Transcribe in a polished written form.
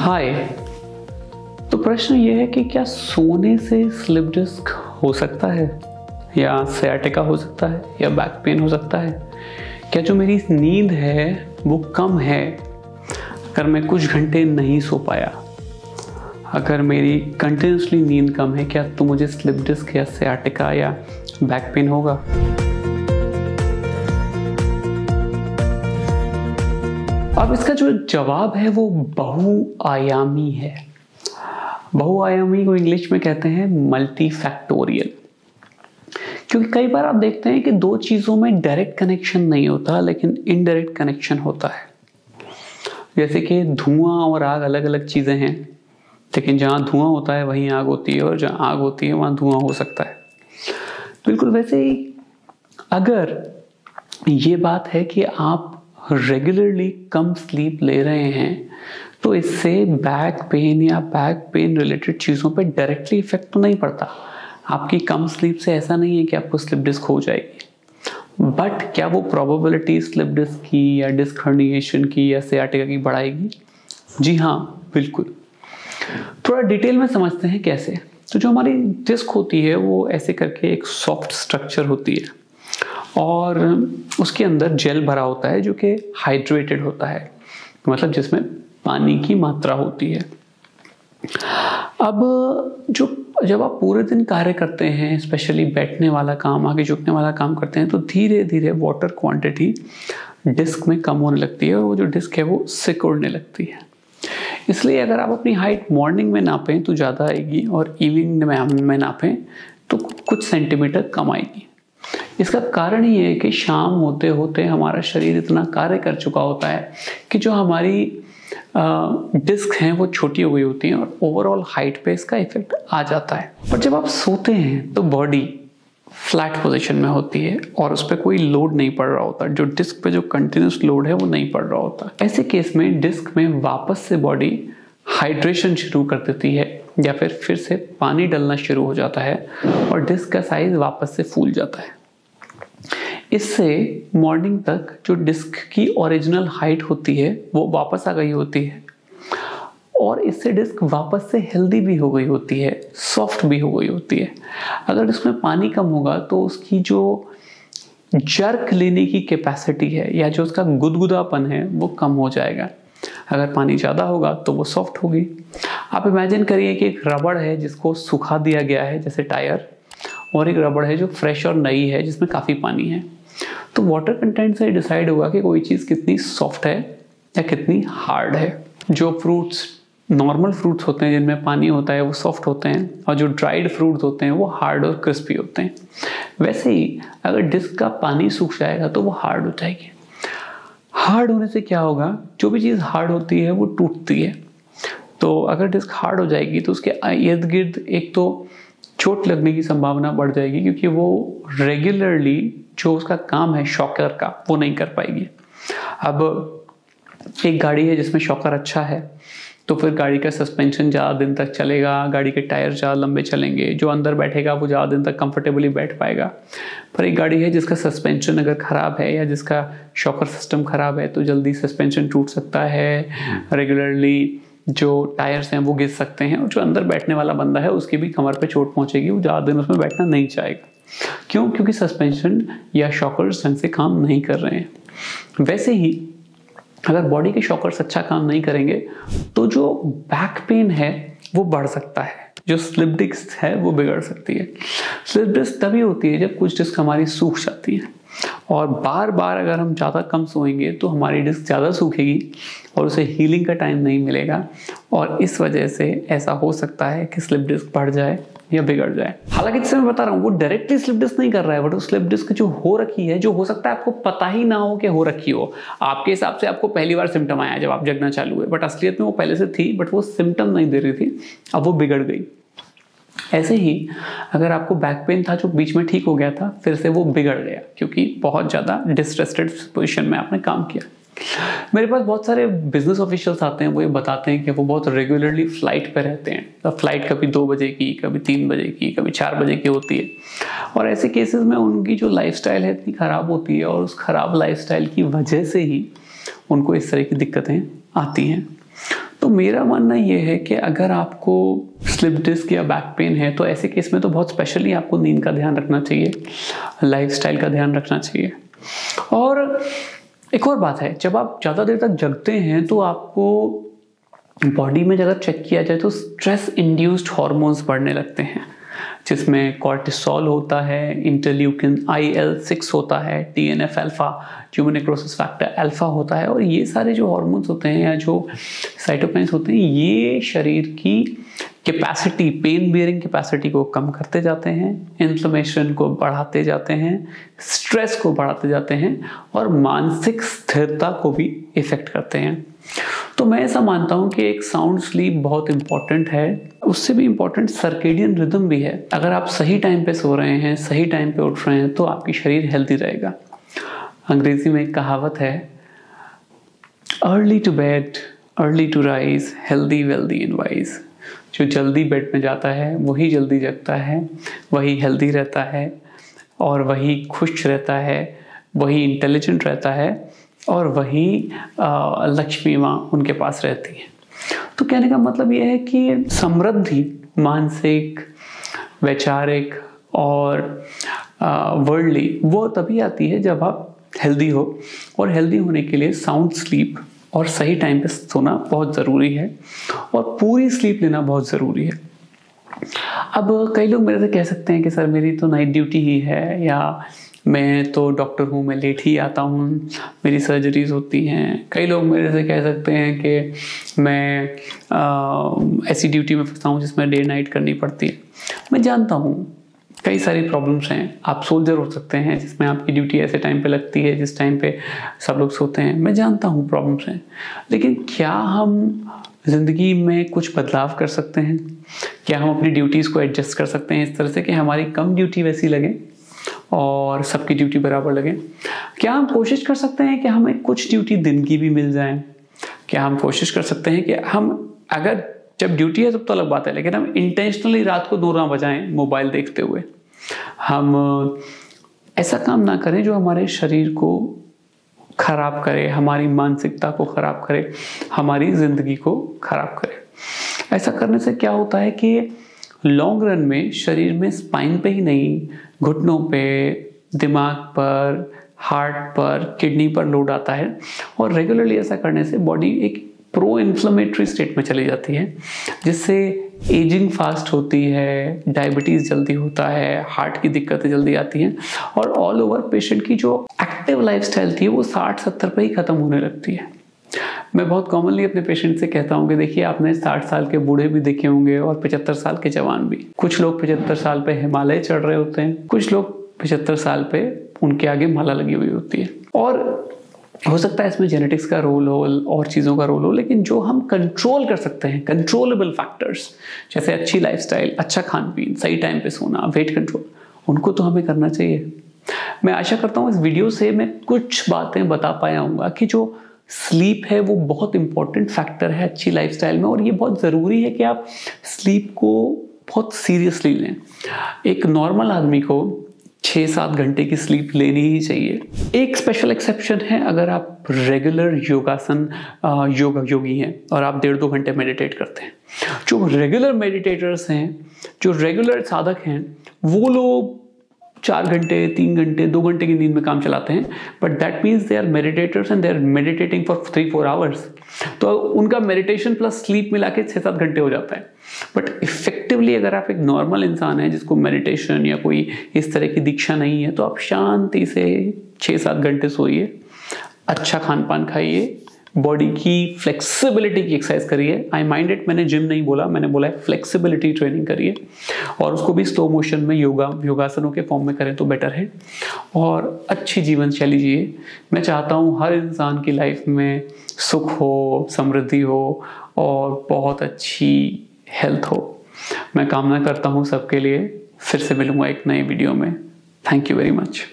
हाय। तो प्रश्न ये है कि क्या सोने से स्लिप डिस्क हो सकता है, या सयाटिका हो सकता है, या बैक पेन हो सकता है? क्या जो मेरी नींद है वो कम है अगर मैं कुछ घंटे नहीं सो पाया? अगर मेरी कंटिन्यूसली नींद कम है, क्या तो मुझे स्लिप डिस्क या सयाटिका या बैक पेन होगा? अब इसका जो जवाब है वो बहुआयामी है। बहुआयामी को इंग्लिश में कहते हैं मल्टीफैक्टोरियल। क्योंकि कई बार आप देखते हैं कि दो चीज़ों में डायरेक्ट कनेक्शन नहीं होता, लेकिन इनडायरेक्ट कनेक्शन होता है। जैसे कि धुआं और आग अलग अलग चीज़ें हैं, लेकिन जहाँ धुआं होता है वहीं आग होती है, और जहाँ आग होती है वहाँ धुआं हो सकता है। बिल्कुल वैसे ही अगर ये बात है कि आप रेगुलरली कम स्लीप ले रहे हैं, तो इससे बैक पेन या बैक पेन रिलेटेड चीज़ों पे डायरेक्टली इफेक्ट तो नहीं पड़ता। आपकी कम स्लीप से ऐसा नहीं है कि आपको स्लिप डिस्क हो जाएगी, बट क्या वो प्रोबेबिलिटी स्लिप डिस्क की या डिस्क हर्निएशन की या सियाटिका की बढ़ाएगी? जी हाँ, बिल्कुल। थोड़ा डिटेल में समझते हैं कैसे। तो जो हमारी डिस्क होती है वो ऐसे करके एक सॉफ्ट स्ट्रक्चर होती है, और उसके अंदर जेल भरा होता है जो कि हाइड्रेटेड होता है, मतलब जिसमें पानी की मात्रा होती है। अब जब आप पूरे दिन कार्य करते हैं, स्पेशली बैठने वाला काम, आगे झुकने वाला काम करते हैं, तो धीरे धीरे वाटर क्वांटिटी डिस्क में कम होने लगती है, और वो जो डिस्क है वो सिकुड़ने लगती है। इसलिए अगर आप अपनी हाइट मॉर्निंग में नापें तो ज़्यादा आएगी, और इवनिंग में नापें तो कुछ सेंटीमीटर कम आएगी। इसका कारण ये है कि शाम होते होते हमारा शरीर इतना कार्य कर चुका होता है कि जो हमारी डिस्क हैं वो छोटी हो गई होती हैं, और ओवरऑल हाइट पे इसका इफेक्ट आ जाता है। पर जब आप सोते हैं तो बॉडी फ्लैट पोजीशन में होती है और उस पर कोई लोड नहीं पड़ रहा होता। जो डिस्क पे जो कंटिन्यूस लोड है वो नहीं पड़ रहा होता। ऐसे केस में डिस्क में वापस से बॉडी हाइड्रेशन शुरू कर देती है, या फिर से पानी डलना शुरू हो जाता है, और डिस्क का साइज वापस से फूल जाता है। इससे मॉर्निंग तक जो डिस्क की ओरिजिनल हाइट होती है वो वापस आ गई होती है, और इससे डिस्क वापस से हेल्दी भी हो गई होती है, सॉफ्ट भी हो गई होती है। अगर डिस्क में पानी कम होगा तो उसकी जो जर्क लेने की कैपेसिटी है, या जो उसका गुदगुदापन है, वो कम हो जाएगा। अगर पानी ज़्यादा होगा तो वो सॉफ्ट होगी। आप इमेजिन करिए कि एक रबड़ है जिसको सुखा दिया गया है, जैसे टायर, और एक रबड़ है जो फ्रेश और नई है जिसमें काफ़ी पानी है। तो वाटर कंटेंट से डिसाइड होगा कि कोई चीज़ कितनी सॉफ्ट है या कितनी हार्ड है। जो फ्रूट्स, नॉर्मल फ्रूट्स होते हैं जिनमें पानी होता है, वो सॉफ्ट होते हैं, और जो ड्राइड फ्रूट्स होते हैं वो हार्ड और क्रिस्पी होते हैं। वैसे ही अगर डिस्क का पानी सूख जाएगा तो वो हार्ड हो जाएगी। हार्ड होने से क्या होगा, जो भी चीज़ हार्ड होती है वो टूटती है। तो अगर डिस्क हार्ड हो जाएगी तो उसके इर्द गिर्द एक तो चोट लगने की संभावना बढ़ जाएगी, क्योंकि वो रेगुलरली जो उसका काम है शॉकर का वो नहीं कर पाएगी। अब एक गाड़ी है जिसमें शॉकर अच्छा है, तो फिर गाड़ी का सस्पेंशन ज़्यादा दिन तक चलेगा, गाड़ी के टायर ज़्यादा लंबे चलेंगे, जो अंदर बैठेगा वो ज़्यादा दिन तक कंफर्टेबली बैठ पाएगा। पर एक गाड़ी है जिसका सस्पेंशन अगर ख़राब है, या जिसका शॉकर सिस्टम ख़राब है, तो जल्दी सस्पेंशन टूट सकता है, रेगुलरली जो टायर्स हैं वो घिस सकते हैं, और जो अंदर बैठने वाला बंदा है उसकी भी कमर पे चोट पहुंचेगी, वो ज़्यादा दिन उसमें बैठना नहीं चाहेगा। क्यों? क्योंकि सस्पेंशन या शॉकर्स ढंग से काम नहीं कर रहे हैं। वैसे ही अगर बॉडी के शॉकर्स अच्छा काम नहीं करेंगे तो जो बैक पेन है वो बढ़ सकता है, जो स्लिप डिस्क है वो बिगड़ सकती है। स्लिप डिस्क तभी होती है जब कुछ डिस्क हमारी सूख जाती है, और बार बार अगर हम ज़्यादा कम सोएंगे तो हमारी डिस्क ज़्यादा सूखेगी और उसे हीलिंग का टाइम नहीं मिलेगा, और इस वजह से ऐसा हो सकता है कि स्लिप डिस्क बढ़ जाए या बिगड़ जाए। हालांकि जिससे मैं बता रहा हूँ वो डायरेक्टली स्लिप डिस्क नहीं कर रहा है, बट वो स्लिप डिस्क जो हो रखी है, जो हो सकता है आपको पता ही ना हो कि हो रखी हो। आपके हिसाब से आपको पहली बार सिम्टम आया जब आप जगना चालू हुए, बट असलियत में वो पहले से थी, बट वो सिम्टम नहीं दे रही थी, अब वो बिगड़ गई। ऐसे ही अगर आपको बैक पेन था जो बीच में ठीक हो गया था, फिर से वो बिगड़ गया क्योंकि बहुत ज़्यादा डिस्ट्रेस्टेड पोजीशन में आपने काम किया। मेरे पास बहुत सारे बिजनेस ऑफिशियल्स आते हैं, वो ये बताते हैं कि वो बहुत रेगुलरली फ्लाइट पे रहते हैं। तो फ्लाइट कभी 2 बजे की, कभी 3 बजे की, कभी 4 बजे की होती है, और ऐसे केसेस में उनकी जो लाइफस्टाइल है इतनी ख़राब होती है, और उस ख़राब लाइफस्टाइल की वजह से ही उनको इस तरह की दिक्कतें आती हैं। तो मेरा मानना ये है कि अगर आपको स्लिप डिस्क या बैक पेन है तो ऐसे केस में तो बहुत स्पेशली आपको नींद का ध्यान रखना चाहिए, लाइफस्टाइल का ध्यान रखना चाहिए। और एक और बात है, जब आप ज़्यादा देर तक जगते हैं तो आपको बॉडी में अगर चेक किया जाए तो स्ट्रेस इंड्यूस्ड हार्मोन्स बढ़ने लगते हैं, जिसमें कॉर्टिसोल होता है, इंटरल्यूकिन IL-6 होता है, TNF alpha, tumour necrosis factor alpha होता है। और ये सारे जो हार्मोन्स होते हैं या जो साइटोकाइन्स होते हैं, ये शरीर की कैपेसिटी, पेन बियरिंग कैपेसिटी को कम करते जाते हैं, इन्फ्लेमेशन को बढ़ाते जाते हैं, स्ट्रेस को बढ़ाते जाते हैं और मानसिक स्थिरता को भी इफेक्ट करते हैं। तो मैं ऐसा मानता हूं कि एक साउंड स्लीप बहुत इंपॉर्टेंट है। उससे भी इंपॉर्टेंट सर्केडियन रिदम भी है। अगर आप सही टाइम पे सो रहे हैं, सही टाइम पे उठ रहे हैं तो आपकी शरीर हेल्दी रहेगा। अंग्रेजी में एक कहावत है, early to bed early to rise, healthy wealthy and wise. जो जल्दी बेड में जाता है वही जल्दी जगता है, वही हेल्दी रहता है और वही खुश रहता है, वही इंटेलिजेंट रहता है और वही लक्ष्मी माँ उनके पास रहती है। तो कहने का मतलब ये है कि समृद्धि मानसिक, वैचारिक और वर्ल्डली वो तभी आती है जब आप हेल्दी हो। और हेल्दी होने के लिए साउंड स्लीप और सही टाइम पे सोना बहुत ज़रूरी है और पूरी स्लीप लेना बहुत ज़रूरी है। अब कई लोग मेरे से कह सकते हैं कि सर मेरी तो नाइट ड्यूटी ही है, या मैं तो डॉक्टर हूँ, मैं लेट ही आता हूँ, मेरी सर्जरीज होती हैं। कई लोग मेरे से कह सकते हैं कि मैं ऐसी ड्यूटी में फंसा हूँ जिसमें डे नाइट करनी पड़ती है। मैं जानता हूँ कई सारी प्रॉब्लम्स हैं। आप सोल्जर हो सकते हैं जिसमें आपकी ड्यूटी ऐसे टाइम पे लगती है जिस टाइम पे सब लोग सोते हैं। मैं जानता हूँ प्रॉब्लम्स हैं, लेकिन क्या हम ज़िंदगी में कुछ बदलाव कर सकते हैं? क्या हम अपनी ड्यूटीज़ को एडजस्ट कर सकते हैं इस तरह से कि हमारी कम ड्यूटी वैसी लगे और सबकी ड्यूटी बराबर लगे? क्या हम कोशिश कर सकते हैं कि हमें कुछ ड्यूटी दिन की भी मिल जाए? क्या हम कोशिश कर सकते हैं कि हम, अगर जब ड्यूटी है तब तो अलग बात है, लेकिन हम इंटेंशनली रात को 2 ना बजाएं मोबाइल देखते हुए? हम ऐसा काम ना करें जो हमारे शरीर को खराब करे, हमारी मानसिकता को खराब करे, हमारी जिंदगी को खराब करे। ऐसा करने से क्या होता है कि लॉन्ग रन में शरीर में स्पाइन पे ही नहीं, घुटनों पे, दिमाग पर, हार्ट पर, किडनी पर लोड आता है। और रेगुलरली ऐसा करने से बॉडी एक प्रो इन्फ्लेमेटरी स्टेट में चली जाती है, जिससे एजिंग फास्ट होती है, डायबिटीज़ जल्दी होता है, हार्ट की दिक्कतें जल्दी आती हैं और ऑल ओवर पेशेंट की जो एक्टिव लाइफस्टाइल थी वो 60-70 पे ही ख़त्म होने लगती है। मैं बहुत कॉमनली अपने पेशेंट से कहता हूँ कि देखिए, आपने 60 साल के बूढ़े भी देखे होंगे और 75 साल के जवान भी। कुछ लोग 75 साल पे हिमालय चढ़ रहे होते हैं, कुछ लोग 75 साल पे उनके आगे माला लगी हुई होती है। और हो सकता है इसमें जेनेटिक्स का रोल हो और चीज़ों का रोल हो, लेकिन जो हम कंट्रोल कर सकते हैं, कंट्रोलेबल फैक्टर्स, जैसे अच्छी लाइफस्टाइल, अच्छा खान पीन, सही टाइम पे सोना, वेट कंट्रोल, उनको तो हमें करना चाहिए। मैं आशा करता हूँ इस वीडियो से मैं कुछ बातें बता पाया हूँगा कि जो स्लीप है वो बहुत इंपॉर्टेंट फैक्टर है अच्छी लाइफस्टाइल में, और ये बहुत ज़रूरी है कि आप स्लीप को बहुत सीरियसली लें। एक नॉर्मल आदमी को 6-7 घंटे की स्लीप लेनी ही चाहिए। एक स्पेशल एक्सेप्शन है, अगर आप रेगुलर योगासन योगी हैं और आप 1.5-2 घंटे मेडिटेट करते हैं। जो रेगुलर मेडिटेटर्स हैं, जो रेगुलर साधक हैं, वो लोग 4 घंटे, 3 घंटे, 2 घंटे की नींद में काम चलाते हैं, but that means they are meditators and they are meditating for 3-4 hours. तो उनका मेडिटेशन प्लस स्लीप मिला के 6-7 घंटे हो जाता है। बट इफेक्टिवली अगर आप एक नॉर्मल इंसान है जिसको मेडिटेशन या कोई इस तरह की दीक्षा नहीं है, तो आप शांति से 6-7 घंटे सोइए, अच्छा खान पान खाइए, बॉडी की फ्लेक्सिबिलिटी की एक्सरसाइज करिए। आई माइंड इट, मैंने जिम नहीं बोला, मैंने बोला है फ्लेक्सिबिलिटी ट्रेनिंग करिए, और उसको भी स्लो मोशन में योगासनों के फॉर्म में करें तो बेटर है। और अच्छी जीवन शैली जिए। मैं चाहता हूँ हर इंसान की लाइफ में सुख हो, समृद्धि हो और बहुत अच्छी हेल्थ हो। मैं कामना करता हूँ सबके लिए। फिर से मिलूंगा एक नए वीडियो में। Thank you very much.